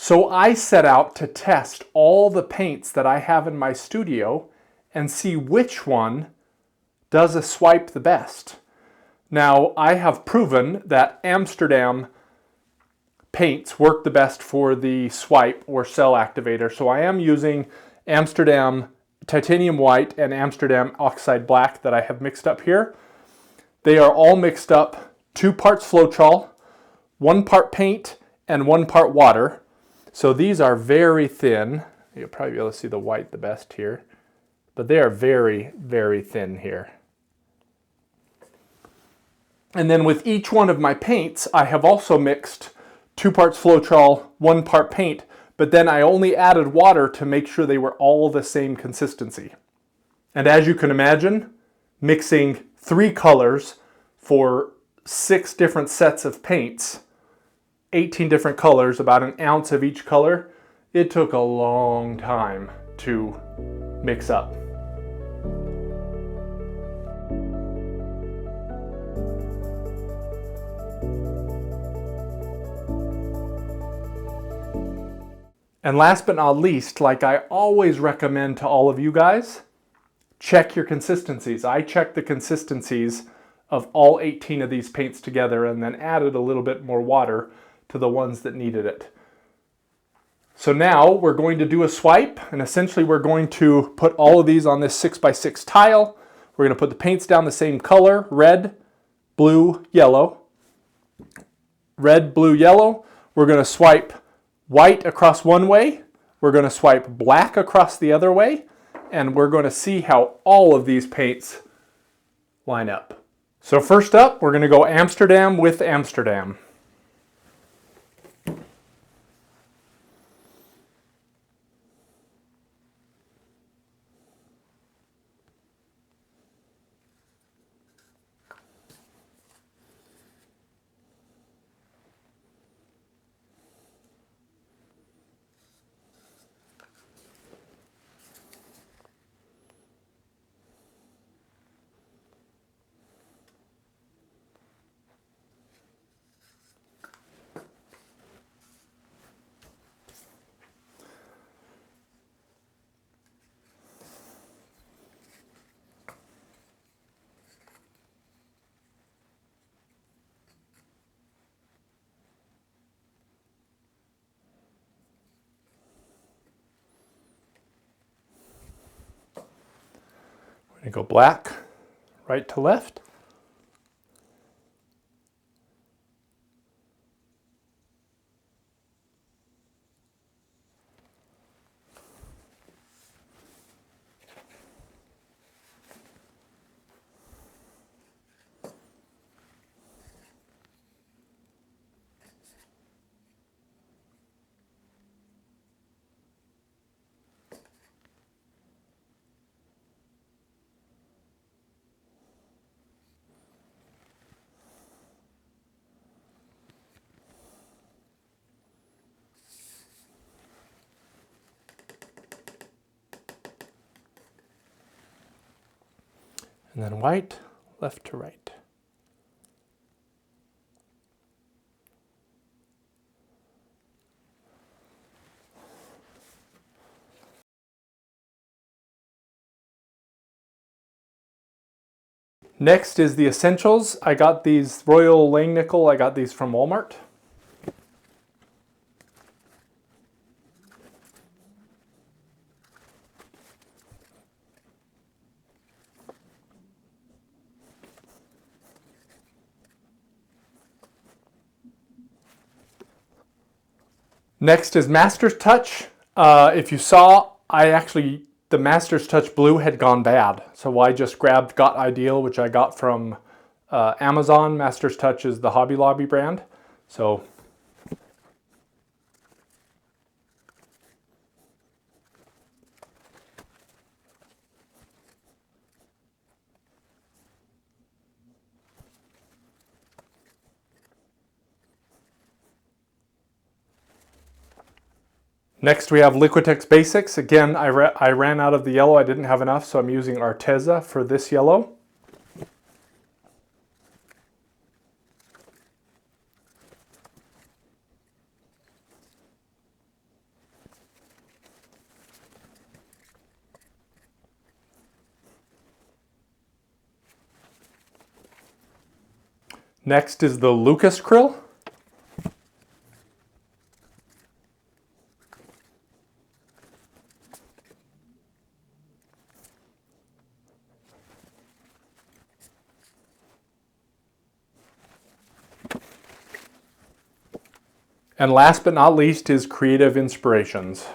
So I set out to test all the paints that I have in my studio and see which one does a swipe the best. Now, I have proven that Amsterdam paints work the best for the swipe or cell activator. So I am using Amsterdam Titanium White and Amsterdam Oxide Black that I have mixed up here. They are all mixed up 2 parts Floetrol, 1 part paint, and 1 part water. So these are very thin. You'll probably be able to see the white the best here, but they are very, very thin here. And then with each one of my paints, I have also mixed 2 parts Floetrol, 1 part paint, but then I only added water to make sure they were all the same consistency. And as you can imagine, mixing 3 colors for 6 different sets of paints, 18 different colors, about an ounce of each color, it took a long time to mix up. And last but not least, like I always recommend to all of you guys, check your consistencies. I checked the consistencies of all 18 of these paints together and then added a little bit more water to the ones that needed it. So now we're going to do a swipe, and essentially we're going to put all of these on this 6x6 tile. We're going to put the paints down the same color, red, blue, yellow. Red, blue, yellow. We're going to swipe white across one way, we're going to swipe black across the other way, and we're going to see how all of these paints line up. So first up, we're going to go Amsterdam with Amsterdam. We're going to go black, right to left. And then white, left to right. Next is the essentials. I got these Royal Langnickel, I got these from Walmart. Next is Master's Touch. If you saw, the Master's Touch Blue had gone bad. So I just grabbed Got Ideal, which I got from Amazon. Master's Touch is the Hobby Lobby brand. So next we have Liquitex Basics. Again, I ran out of the yellow. I didn't have enough, so I'm using Arteza for this yellow. Next is the Lucas krill. And last but not least is Creative Inspirations.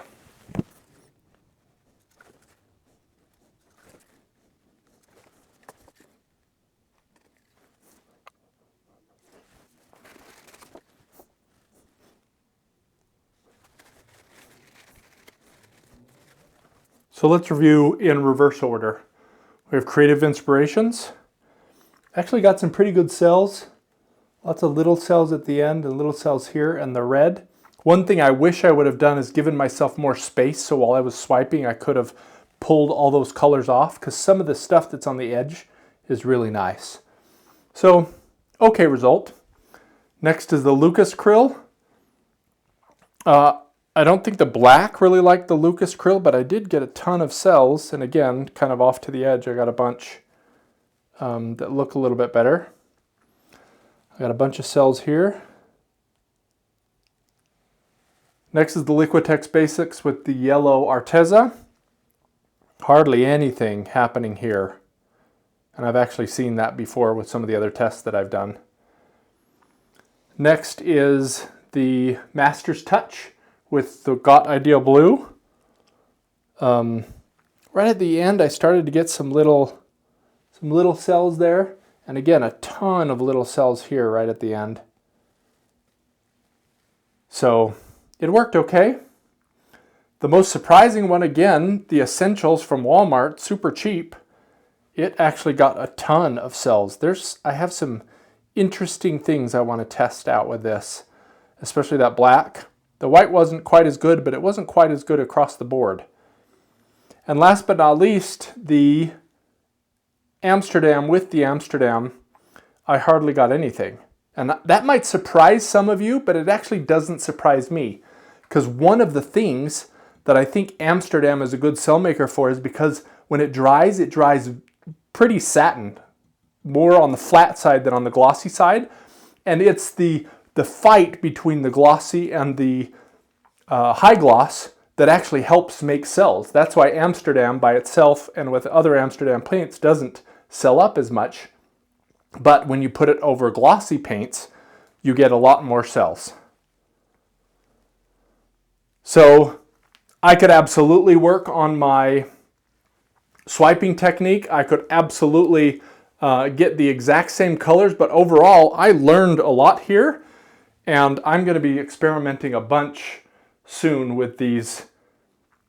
So let's review in reverse order. We have Creative Inspirations. Actually got some pretty good cells. Lots of little cells at the end and little cells here, and the red. One thing I wish I would have done is given myself more space, so while I was swiping I could have pulled all those colors off, because some of the stuff that's on the edge is really nice. So, okay result. Next is the Lucas krill. I don't think the black really liked the Lucas krill, but I did get a ton of cells, and again, kind of off to the edge, I got a bunch that look a little bit better. I got a bunch of cells here. Next is the Liquitex Basics with the yellow Arteza. Hardly anything happening here. And I've actually seen that before with some of the other tests that I've done. Next is the Master's Touch with the Got Ideal Blue. Right at the end I started to get some little cells there. And again, a ton of little cells here right at the end. So it worked okay. The most surprising one, again, the Essentials from Walmart, super cheap. It actually got a ton of cells. I have some interesting things I want to test out with this, especially that black. The white wasn't quite as good, but it wasn't quite as good across the board. And last but not least, the Amsterdam with the Amsterdam, I hardly got anything. And that might surprise some of you, but it actually doesn't surprise me. Because one of the things that I think Amsterdam is a good cell maker for is because when it dries pretty satin, more on the flat side than on the glossy side. And it's the fight between the glossy and the high gloss that actually helps make cells. That's why Amsterdam by itself and with other Amsterdam paints doesn't sell up as much. But when you put it over glossy paints, you get a lot more cells. So I could absolutely work on my swiping technique. I could absolutely get the exact same colors, but overall I learned a lot here, and I'm going to be experimenting a bunch soon with these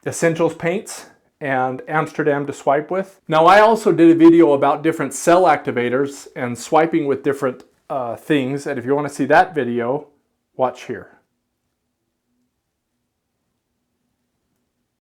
Essentials paints and Amsterdam to swipe with. Now I also did a video about different cell activators and swiping with different things, and if you want to see that video, watch here.